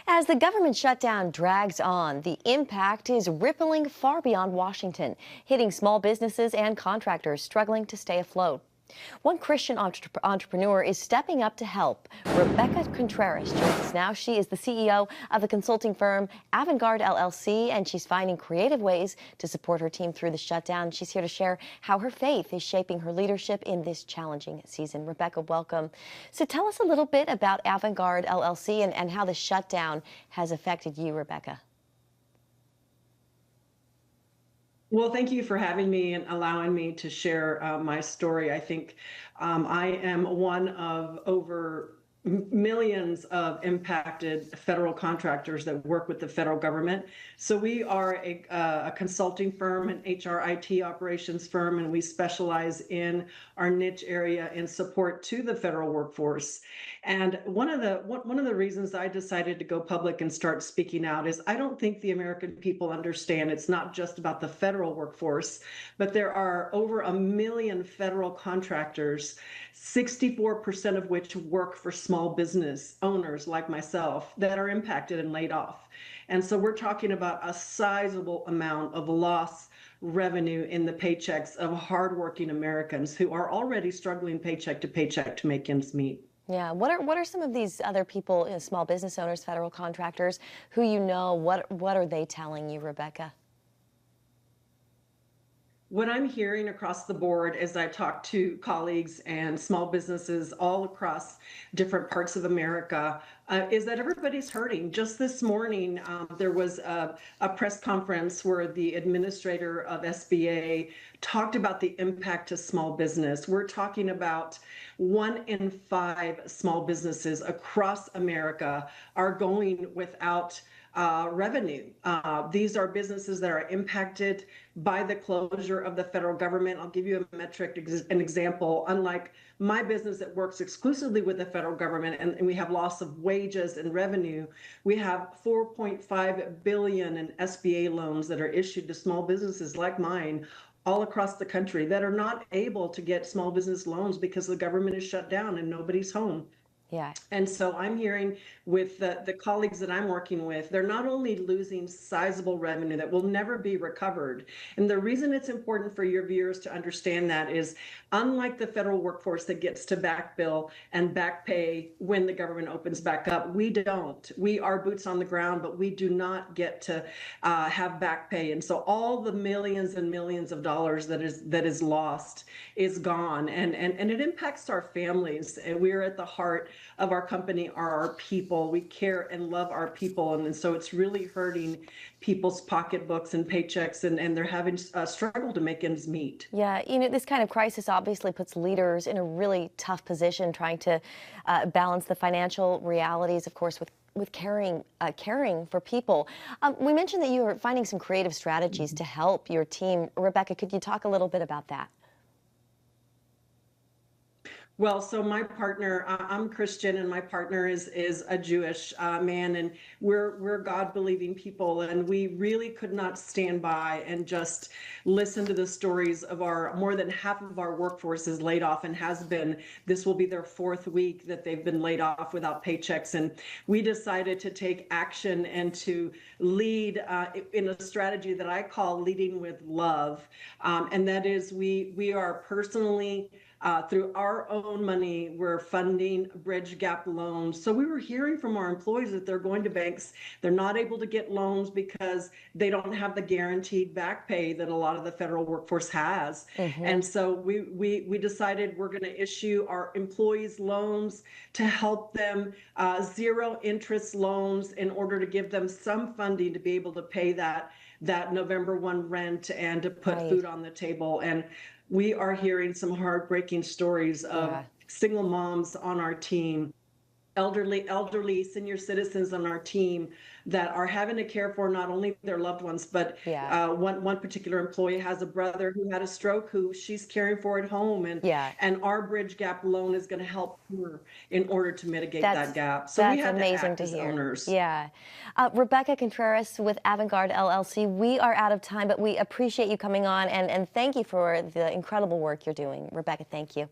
As the government shutdown drags on, the impact is rippling far beyond Washington, hitting small businesses and contractors struggling to stay afloat. One Christian entrepreneur is stepping up to help. Rebecca Contreras joins us now. She is the CEO of the consulting firm AvantGarde LLC, and she's finding creative ways to support her team through the shutdown. She's here to share how her faith is shaping her leadership in this challenging season. Rebecca, welcome. So tell us a little bit about AvantGarde LLC and how the shutdown has affected you, Rebecca. Well, thank you for having me and allowing me to share my story. I think I am one of over millions of impacted federal contractors that work with the federal government. So we are a consulting firm, an HR/IT operations firm, and we specialize in our niche area in support to the federal workforce. And one of the reasons I decided to go public and start speaking out is I don't think the American people understand it's not just about the federal workforce, but there are over 1 million federal contractors, 64% of which work for small business owners like myself that are impacted and laid off. And so we're talking about a sizable amount of lost revenue in the paychecks of hardworking Americans who are already struggling paycheck to paycheck to make ends meet. Yeah, what are some of these other people, small business owners, federal contractors, who you know, what are they telling you, Rebecca? What I'm hearing across the board as I talk to colleagues and small businesses all across different parts of America is that everybody's hurting. Just this morning, there was a press conference where the administrator of SBA talked about the impact to small business. We're talking about 1 in 5 small businesses across America are going without revenue. These are businesses that are impacted by the closure of the federal government. I'll give you a metric, an example. Unlike my business that works exclusively with the federal government and we have loss of wages and revenue, we have $4.5 billion in SBA loans that are issued to small businesses like mine all across the country that are not able to get small business loans because the government is shut down and nobody's home. Yeah. And so I'm hearing with the colleagues that I'm working with, they're not only losing sizable revenue that will never be recovered. And the reason it's important for your viewers to understand that is, unlike the federal workforce that gets to back bill and back pay when the government opens back up, we don't. We are boots on the ground, but we do not get to have back pay. And so all the millions and millions of dollars that is lost is gone. And it impacts our families. And we're at the heart of our company are our people. We care and love our people. And so it's really hurting people's pocketbooks and paychecks, and they're having a struggle to make ends meet. Yeah, this kind of crisis obviously puts leaders in a really tough position trying to balance the financial realities, of course, with caring for people. We mentioned that you are finding some creative strategies to help your team. Rebecca, could you talk a little bit about that? Well, so my partner, I'm Christian, and my partner is a Jewish man, and we're God-believing people, and we really could not stand by and just listen to the stories of more than half of our workforce is laid off and has been. This will be their 4th week that they've been laid off without paychecks, and we decided to take action and to lead in a strategy that I call leading with love, and that is we are personally through our own money, we're funding bridge gap loans. So we were hearing from our employees that they're going to banks, they're not able to get loans because they don't have the guaranteed back pay that a lot of the federal workforce has. And so we decided we're going to issue our employees loans to help them, 0 interest loans, in order to give them some funding to be able to pay that November 1 rent and to put food on the table. And we are hearing some heartbreaking stories of single moms on our team, elderly senior citizens on our team that are having to care for not only their loved ones, but one particular employee has a brother who had a stroke who she's caring for at home, and our bridge gap loan is going to help her in order to mitigate that gap. So we have amazing to hear. Owners. Yeah. Rebecca Contreras with AvantGarde LLC, we are out of time, but we appreciate you coming on, and thank you for the incredible work you're doing. Rebecca, thank you.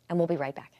And we'll be right back.